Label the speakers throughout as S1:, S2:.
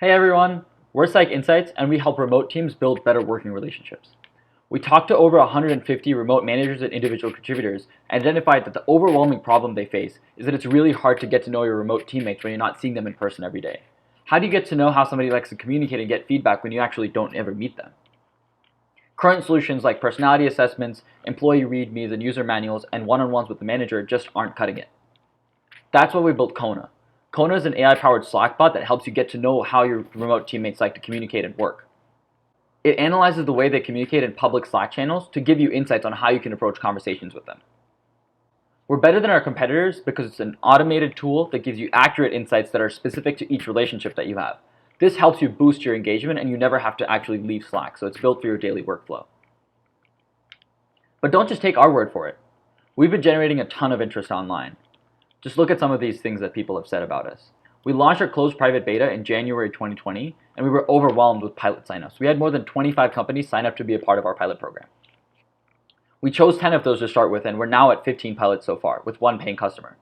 S1: Hey everyone, we're Sike Insights and we help remote teams build better working relationships. We talked to over 150 remote managers and individual contributors and identified that the overwhelming problem they face is that it's really hard to get to know your remote teammates when you're not seeing them in person every day. How do you get to know how somebody likes to communicate and get feedback when you actually don't ever meet them? Current solutions like personality assessments, employee readmes, and user manuals, and one-on-ones with the manager just aren't cutting it. That's why we built Kona. Kona is an AI-powered Slack bot that helps you get to know how your remote teammates like to communicate and work. It analyzes the way they communicate in public Slack channels to give you insights on how you can approach conversations with them. We're better than our competitors because it's an automated tool that gives you accurate insights that are specific to each relationship that you have. This helps you boost your engagement and you never have to actually leave Slack, so it's built for your daily workflow. But don't just take our word for it. We've been generating a ton of interest online. Just look at some of these things that people have said about us. We launched our closed private beta in January 2020, and we were overwhelmed with pilot signups. We had more than 25 companies sign up to be a part of our pilot program. We chose 10 of those to start with, and we're now at 15 pilots so far, with one paying customer.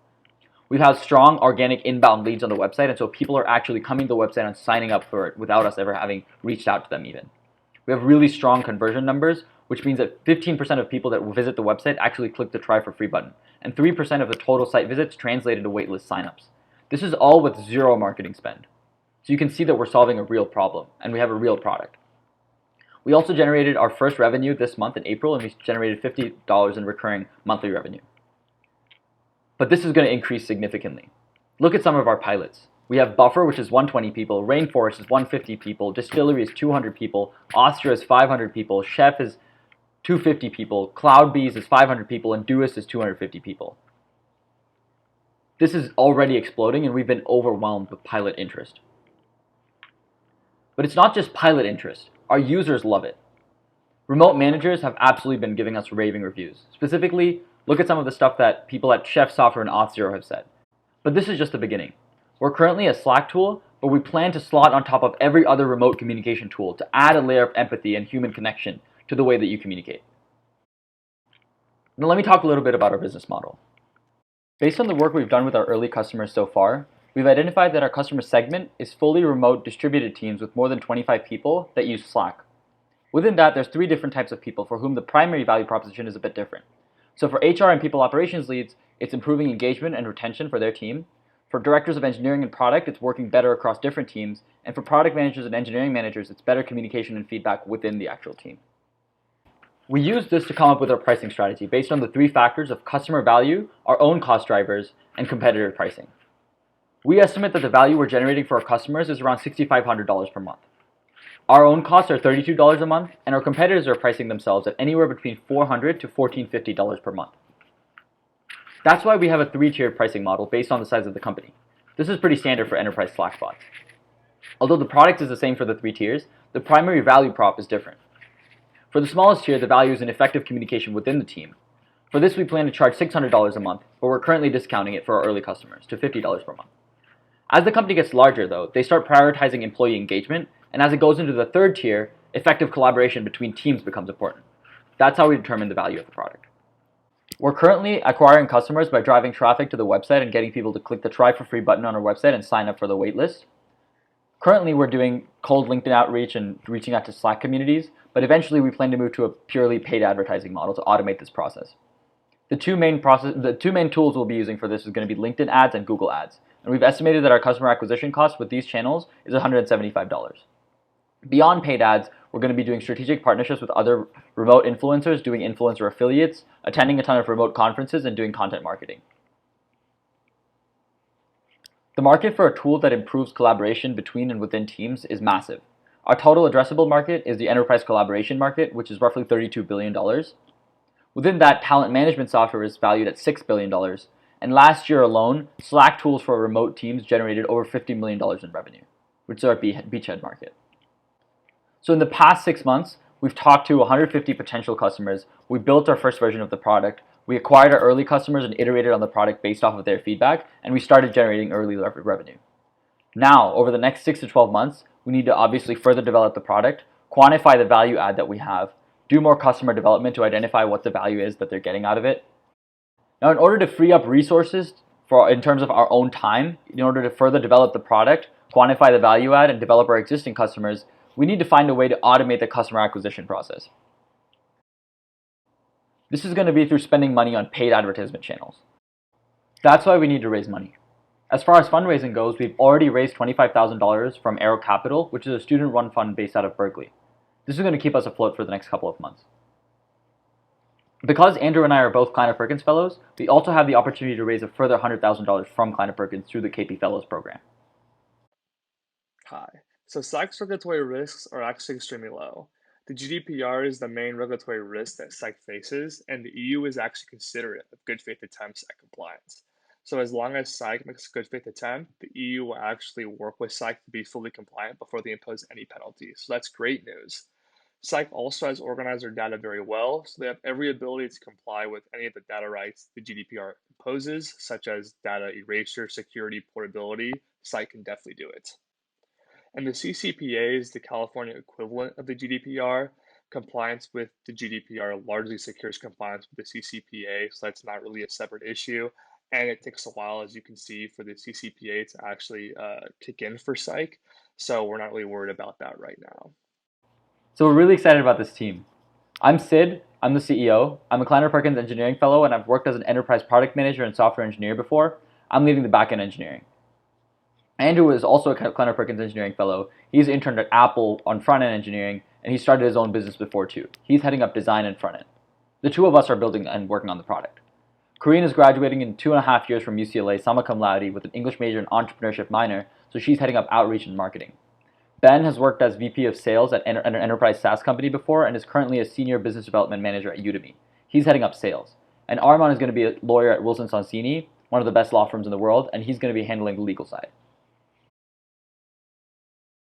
S1: We've had strong organic inbound leads on the website, and so people are actually coming to the website and signing up for it without us ever having reached out to them even. We have really strong conversion numbers, which means that 15% of people that visit the website actually click the try for free button, and 3% of the total site visits translate into waitlist signups. This is all with zero marketing spend. So you can see that we're solving a real problem, and we have a real product. We also generated our first revenue this month in April, and we generated $50 in recurring monthly revenue. But this is going to increase significantly. Look at some of our pilots. We have Buffer, which is 120 people, Rainforest is 150 people, Distillery is 200 people, Austria is 500 people, Chef is 250 people, CloudBees is 500 people, and Doist is 250 people. This is already exploding, and we've been overwhelmed with pilot interest. But it's not just pilot interest. Our users love it. Remote managers have absolutely been giving us raving reviews. Specifically, look at some of the stuff that people at Chef Software and Auth0 have said. But this is just the beginning. We're currently a Slack tool, but we plan to slot on top of every other remote communication tool to add a layer of empathy and human connection to the way that you communicate. Now let me talk a little bit about our business model. Based on the work we've done with our early customers so far, we've identified that our customer segment is fully remote distributed teams with more than 25 people that use Slack. Within that, there's 3 different types of people for whom the primary value proposition is a bit different. So for HR and people operations leads, it's improving engagement and retention for their team. For directors of engineering and product, it's working better across different teams. And for product managers and engineering managers, it's better communication and feedback within the actual team. We used this to come up with our pricing strategy based on the 3 factors of customer value, our own cost drivers, and competitive pricing. We estimate that the value we're generating for our customers is around $6,500 per month. Our own costs are $32 a month, and our competitors are pricing themselves at anywhere between $400 to $1,450 per month. That's why we have a 3-tiered pricing model based on the size of the company. This is pretty standard for enterprise Slack bots. Although the product is the same for the 3 tiers, the primary value prop is different. For the smallest tier, the value is an effective communication within the team. For this, we plan to charge $600 a month, but we're currently discounting it for our early customers to $50 per month. As the company gets larger, though, they start prioritizing employee engagement, and as it goes into the 3rd tier, effective collaboration between teams becomes important. That's how we determine the value of the product. We're currently acquiring customers by driving traffic to the website and getting people to click the try for free button on our website and sign up for the waitlist. Currently, we're doing cold LinkedIn outreach and reaching out to Slack communities, but eventually we plan to move to a purely paid advertising model to automate this process. The two main tools we'll be using for this is going to be LinkedIn ads and Google ads, and we've estimated that our customer acquisition cost with these channels is $175. Beyond paid ads, we're going to be doing strategic partnerships with other remote influencers, doing influencer affiliates, attending a ton of remote conferences, and doing content marketing. The market for a tool that improves collaboration between and within teams is massive. Our total addressable market is the enterprise collaboration market, which is roughly $32 billion. Within that, talent management software is valued at $6 billion. And last year alone, Slack tools for remote teams generated over $50 million in revenue, which is our beachhead market. So in the past 6 months, we've talked to 150 potential customers. We built our first version of the product. We acquired our early customers and iterated on the product based off of their feedback, and we started generating early revenue. Now, over the next 6 to 12 months, we need to obviously further develop the product, quantify the value add that we have, do more customer development to identify what the value is that they're getting out of it. Now, in order to free up resources in terms of our own time, in order to further develop the product, quantify the value add, and develop our existing customers, we need to find a way to automate the customer acquisition process. This is going to be through spending money on paid advertisement channels. That's why we need to raise money. As far as fundraising goes, we've already raised $25,000 from Arrow Capital, which is a student-run fund based out of Berkeley. This is going to keep us afloat for the next couple of months. Because Andrew and I are both Kleiner Perkins Fellows, we also have the opportunity to raise a further $100,000 from Kleiner Perkins through the KP Fellows program.
S2: Hi. So Sike's regulatory risks are actually extremely low. The GDPR is the main regulatory risk that Sike faces, and the EU is actually considerate of good faith attempts at compliance. So as long as Sike makes a good faith attempt, the EU will actually work with Sike to be fully compliant before they impose any penalties. So that's great news. Sike also has organized their data very well, so they have every ability to comply with any of the data rights the GDPR imposes, such as data erasure, security, portability. Sike can definitely do it. And the CCPA is the California equivalent of the GDPR. Compliance with the GDPR largely secures compliance with the CCPA, so that's not really a separate issue. And it takes a while, as you can see, for the CCPA to actually kick in for Sike. So we're not really worried about that right now.
S1: So we're really excited about this team. I'm Sid, I'm the CEO. I'm a Kleiner Perkins Engineering Fellow, and I've worked as an enterprise product manager and software engineer before. I'm leading the backend engineering. Andrew is also a Kleiner Perkins Engineering Fellow. He's interned at Apple on front-end engineering, and he started his own business before too. He's heading up design and front-end. The two of us are building and working on the product. Karine is graduating in 2.5 years from UCLA, summa cum laude, with an English major and entrepreneurship minor, so she's heading up outreach and marketing. Ben has worked as VP of Sales at an enterprise SaaS company before and is currently a senior business development manager at Udemy. He's heading up sales. And Armand is going to be a lawyer at Wilson Sonsini, one of the best law firms in the world, and he's going to be handling the legal side.